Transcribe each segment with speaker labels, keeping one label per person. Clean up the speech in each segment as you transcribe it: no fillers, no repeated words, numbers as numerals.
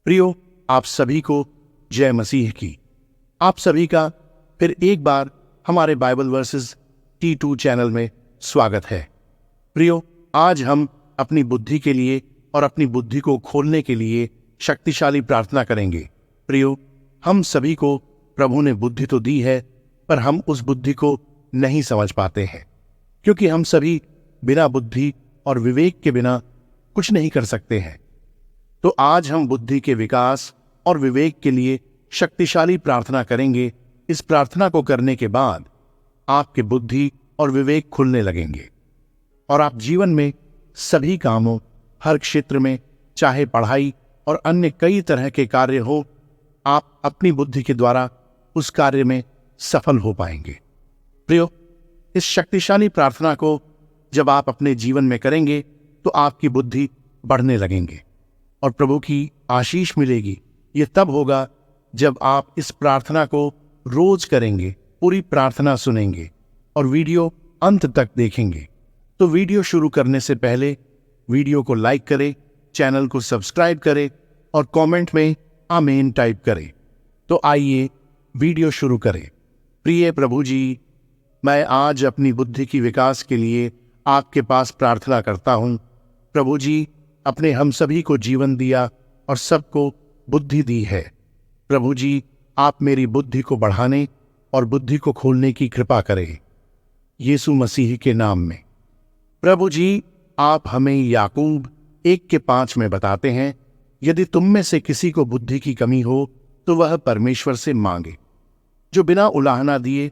Speaker 1: प्रियो, आप सभी को जय मसीह की। आप सभी का फिर एक बार हमारे बाइबल वर्सेस T2 चैनल में स्वागत है। प्रियो, आज हम अपनी बुद्धि के लिए और अपनी बुद्धि को खोलने के लिए शक्तिशाली प्रार्थना करेंगे। प्रियो, हम सभी को प्रभु ने बुद्धि तो दी है, पर हम उस बुद्धि को नहीं समझ पाते हैं, क्योंकि हम सभी बिना बुद्धि और विवेक के बिना कुछ नहीं कर सकते हैं। तो आज हम बुद्धि के विकास और विवेक के लिए शक्तिशाली प्रार्थना करेंगे। इस प्रार्थना को करने के बाद आपके बुद्धि और विवेक खुलने लगेंगे और आप जीवन में सभी कामों, हर क्षेत्र में, चाहे पढ़ाई और अन्य कई तरह के कार्य हो, आप अपनी बुद्धि के द्वारा उस कार्य में सफल हो पाएंगे। प्रियो, इस शक्तिशाली प्रार्थना को जब आप अपने जीवन में करेंगे तो आपकी बुद्धि बढ़ने लगेंगे और प्रभु की आशीष मिलेगी। ये तब होगा जब आप इस प्रार्थना को रोज करेंगे, पूरी प्रार्थना सुनेंगे और वीडियो अंत तक देखेंगे। तो वीडियो शुरू करने से पहले वीडियो को लाइक करें, चैनल को सब्सक्राइब करें और कमेंट में आमीन टाइप करें। तो आइए वीडियो शुरू करें। प्रिय प्रभु जी, मैं आज अपनी बुद्धि की विकास के लिए आपके पास प्रार्थना करता हूँ। प्रभु जी, अपने हम सभी को जीवन दिया और सबको बुद्धि दी है। प्रभु जी, आप मेरी बुद्धि को बढ़ाने और बुद्धि को खोलने की कृपा करें, यीशु मसीह के नाम में। प्रभु जी, आप हमें याकूब 1:5 में बताते हैं, यदि तुम में से किसी को बुद्धि की कमी हो तो वह परमेश्वर से मांगे, जो बिना उलाहना दिए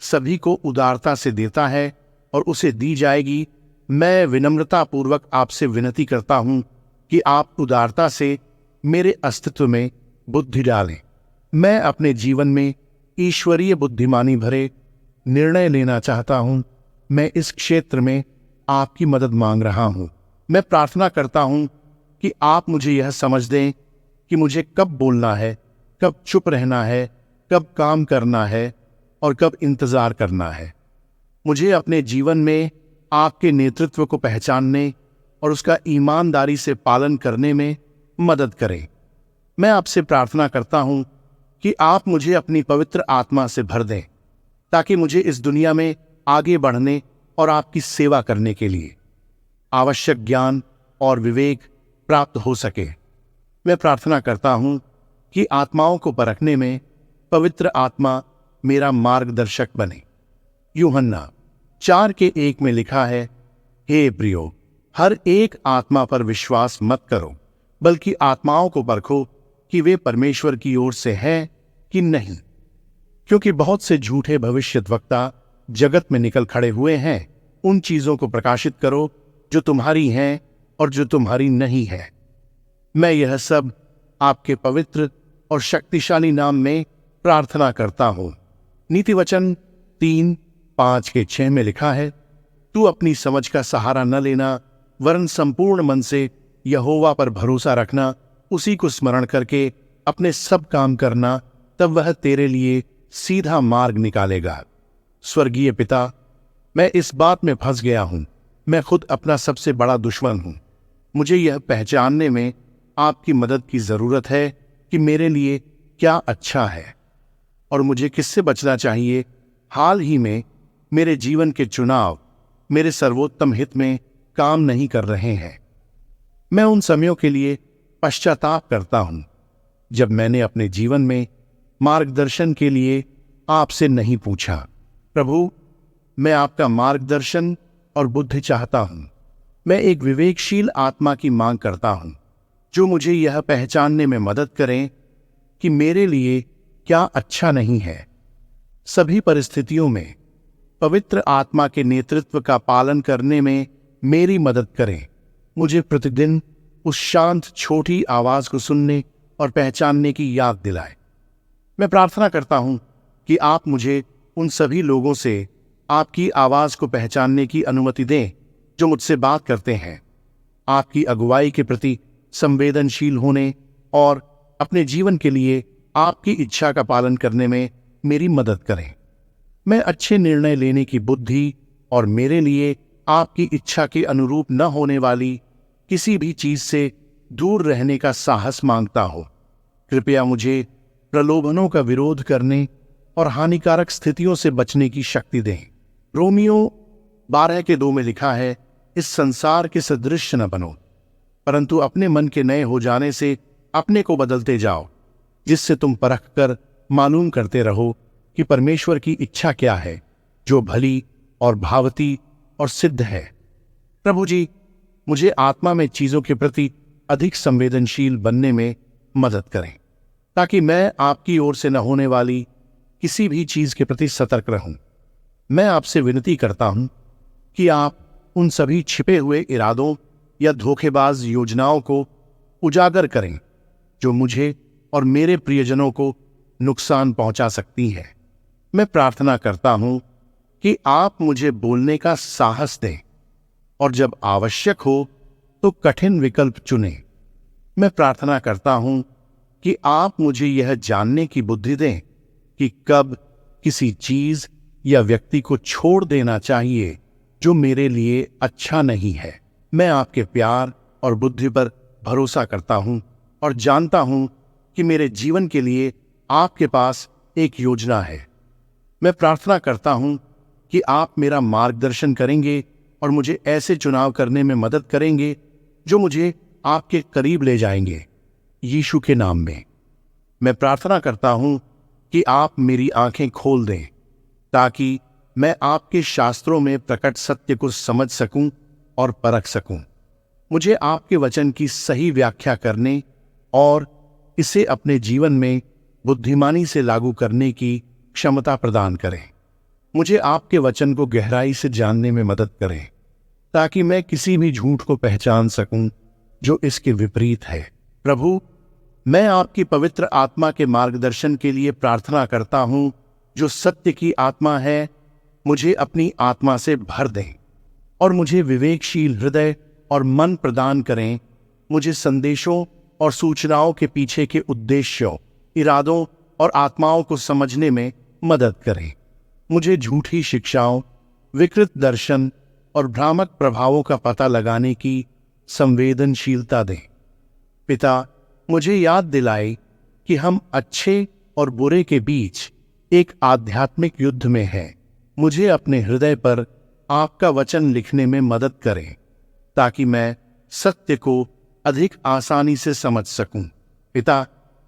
Speaker 1: सभी को उदारता से देता है और उसे दी जाएगी। मैं विनम्रतापूर्वक आपसे विनती करता हूं कि आप उदारता से मेरे अस्तित्व में बुद्धि डालें। मैं अपने जीवन में ईश्वरीय बुद्धिमानी भरे निर्णय लेना चाहता हूं। मैं इस क्षेत्र में आपकी मदद मांग रहा हूं। मैं प्रार्थना करता हूं कि आप मुझे यह समझ दें कि मुझे कब बोलना है, कब चुप रहना है, कब काम करना है और कब इंतजार करना है। मुझे अपने जीवन में आपके नेतृत्व को पहचानने और उसका ईमानदारी से पालन करने में मदद करें। मैं आपसे प्रार्थना करता हूं कि आप मुझे अपनी पवित्र आत्मा से भर दें, ताकि मुझे इस दुनिया में आगे बढ़ने और आपकी सेवा करने के लिए आवश्यक ज्ञान और विवेक प्राप्त हो सके। मैं प्रार्थना करता हूं कि आत्माओं को परखने में पवित्र आत्मा मेरा मार्गदर्शक बने। यूहन्ना 4:1 में लिखा है, हे प्रियो, हर एक आत्मा पर विश्वास मत करो, बल्कि आत्माओं को परखो कि वे परमेश्वर की ओर से हैं कि नहीं, क्योंकि बहुत से झूठे भविष्यद्वक्ता जगत में निकल खड़े हुए हैं। उन चीजों को प्रकाशित करो जो तुम्हारी हैं और जो तुम्हारी नहीं है। मैं यह सब आपके पवित्र और शक्तिशाली नाम में प्रार्थना करता हूं। नीतिवचन 3:5-6 में लिखा है, तू अपनी समझ का सहारा न लेना, वरन संपूर्ण मन से यहोवा पर भरोसा रखना, उसी को स्मरण करके अपने सब काम करना, तब वह तेरे लिए सीधा मार्ग निकालेगा। स्वर्गीय पिता, मैं इस बात में फंस गया हूं। मैं खुद अपना सबसे बड़ा दुश्मन हूं। मुझे यह पहचानने में आपकी मदद की जरूरत है कि मेरे लिए क्या अच्छा है और मुझे किससे बचना चाहिए। हाल ही में मेरे जीवन के चुनाव मेरे सर्वोत्तम हित में काम नहीं कर रहे हैं। मैं उन समयों के लिए पश्चाताप करता हूं जब मैंने अपने जीवन में मार्गदर्शन के लिए आपसे नहीं पूछा। प्रभु, मैं आपका मार्गदर्शन और बुद्धि चाहता हूं। मैं एक विवेकशील आत्मा की मांग करता हूं, जो मुझे यह पहचानने में मदद करें कि मेरे लिए क्या अच्छा नहीं है। सभी परिस्थितियों में पवित्र आत्मा के नेतृत्व का पालन करने में मेरी मदद करें। मुझे प्रतिदिन उस शांत छोटी आवाज को सुनने और पहचानने की याद दिलाए। मैं प्रार्थना करता हूं कि आप मुझे उन सभी लोगों से आपकी आवाज को पहचानने की अनुमति दें जो मुझसे बात करते हैं। आपकी अगुवाई के प्रति संवेदनशील होने और अपने जीवन के लिए आपकी इच्छा का पालन करने में मेरी मदद करें। मैं अच्छे निर्णय लेने की बुद्धि और मेरे लिए आपकी इच्छा के अनुरूप न होने वाली किसी भी चीज से दूर रहने का साहस मांगता हूं। कृपया मुझे प्रलोभनों का विरोध करने और हानिकारक स्थितियों से बचने की शक्ति दें। रोमियो 12:2 में लिखा है, इस संसार के सदृश न बनो, परंतु अपने मन के नए हो जाने से अपने को बदलते जाओ, जिससे तुम परख कर मालूम करते रहो कि परमेश्वर की इच्छा क्या है, जो भली और भावती और सिद्ध है। प्रभु जी, मुझे आत्मा में चीजों के प्रति अधिक संवेदनशील बनने में मदद करें, ताकि मैं आपकी ओर से न होने वाली किसी भी चीज के प्रति सतर्क रहूं। मैं आपसे विनती करता हूं कि आप उन सभी छिपे हुए इरादों या धोखेबाज योजनाओं को उजागर करें जो मुझे और मेरे प्रियजनों को नुकसान पहुंचा सकती है। मैं प्रार्थना करता हूं कि आप मुझे बोलने का साहस दें और जब आवश्यक हो तो कठिन विकल्प चुनें। मैं प्रार्थना करता हूं कि आप मुझे यह जानने की बुद्धि दें कि कब किसी चीज या व्यक्ति को छोड़ देना चाहिए जो मेरे लिए अच्छा नहीं है। मैं आपके प्यार और बुद्धि पर भरोसा करता हूं और जानता हूं कि मेरे जीवन के लिए आपके पास एक योजना है। मैं प्रार्थना करता हूं कि आप मेरा मार्गदर्शन करेंगे और मुझे ऐसे चुनाव करने में मदद करेंगे जो मुझे आपके करीब ले जाएंगे। यीशु के नाम में मैं प्रार्थना करता हूं कि आप मेरी आंखें खोल दें, ताकि मैं आपके शास्त्रों में प्रकट सत्य को समझ सकूं और परख सकूं। मुझे आपके वचन की सही व्याख्या करने और इसे अपने जीवन में बुद्धिमानी से लागू करने की क्षमता प्रदान करें। मुझे आपके वचन को गहराई से जानने में मदद करें, ताकि मैं किसी भी झूठ को पहचान सकूं जो इसके विपरीत है। प्रभु, मैं आपकी पवित्र आत्मा के मार्गदर्शन के लिए प्रार्थना करता हूं, जो सत्य की आत्मा है। मुझे अपनी आत्मा से भर दें और मुझे विवेकशील हृदय और मन प्रदान करें। मुझे संदेशों और सूचनाओं के पीछे के उद्देश्यों, इरादों और आत्माओं को समझने में मदद करें। मुझे झूठी शिक्षाओं, विकृत दर्शन और भ्रामक प्रभावों का पता लगाने की संवेदनशीलता दें। पिता, मुझे याद दिलाए कि हम अच्छे और बुरे के बीच एक आध्यात्मिक युद्ध में हैं। मुझे अपने हृदय पर आपका वचन लिखने में मदद करें, ताकि मैं सत्य को अधिक आसानी से समझ सकूं। पिता,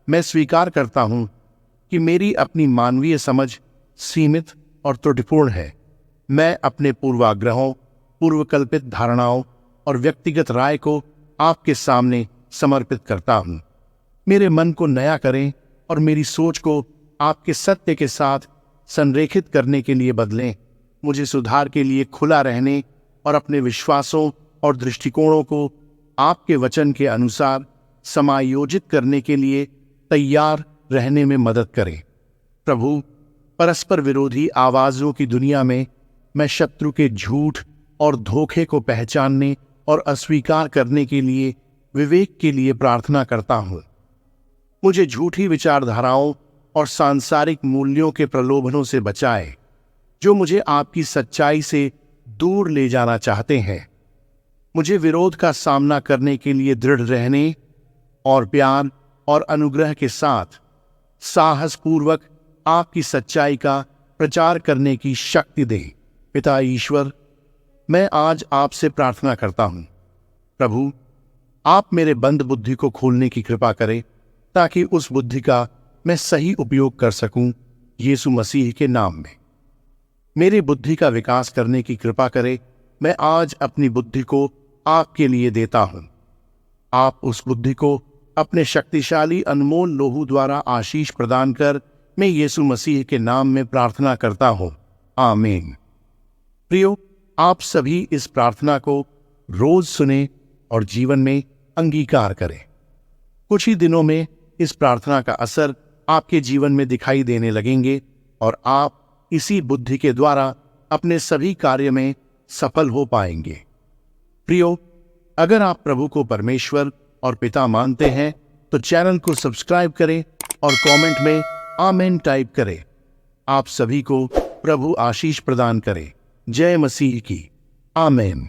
Speaker 1: मैं स्वीकार करता हूं कि मेरी अपनी मानवीय समझ सीमित और त्रुटिपूर्ण है। मैं अपने पूर्वाग्रहों, पूर्वकल्पित धारणाओं और व्यक्तिगत राय को आपके सामने समर्पित करता हूं। मेरे मन को नया करें और मेरी सोच को आपके सत्य के साथ संरेखित करने के लिए बदलें। मुझे सुधार के लिए खुला रहने और अपने विश्वासों और दृष्टिकोणों को आपके वचन के अनुसार समायोजित करने के लिए तैयार रहने में मदद करें। प्रभु, परस्पर विरोधी आवाजों की दुनिया में मैं शत्रु के झूठ और धोखे को पहचानने और अस्वीकार करने के लिए विवेक के लिए प्रार्थना करता हूं। मुझे झूठी विचारधाराओं और सांसारिक मूल्यों के प्रलोभनों से बचाए, जो मुझे आपकी सच्चाई से दूर ले जाना चाहते हैं। मुझे विरोध का सामना करने के लिए दृढ़ रहने और प्यार और अनुग्रह के साथ साहसपूर्वक आपकी सच्चाई का प्रचार करने की शक्ति दे। पिता ईश्वर, मैं आज आपसे प्रार्थना करता हूं। प्रभु, आप मेरे बंद बुद्धि को खोलने की कृपा करें, ताकि उस बुद्धि का मैं सही उपयोग कर सकूं। यीशु मसीह के नाम में मेरी बुद्धि का विकास करने की कृपा करें। मैं आज अपनी बुद्धि को आपके लिए देता हूं। आप उस बुद्धि को अपने शक्तिशाली अनमोल लोहू द्वारा आशीष प्रदान कर, मैं यीशु मसीह के नाम में प्रार्थना करता हूं। आमीन। प्रियो, आप सभी इस प्रार्थना को रोज सुने और जीवन में अंगीकार करें। कुछ ही दिनों में इस प्रार्थना का असर आपके जीवन में दिखाई देने लगेंगे और आप इसी बुद्धि के द्वारा अपने सभी कार्य में सफल हो पाएंगे। प्रियो, अगर आप प्रभु को परमेश्वर और पिता मानते हैं तो चैनल को सब्सक्राइब करें और कमेंट में आमीन टाइप करें। आप सभी को प्रभु आशीष प्रदान करे। जय मसीह की। आमीन।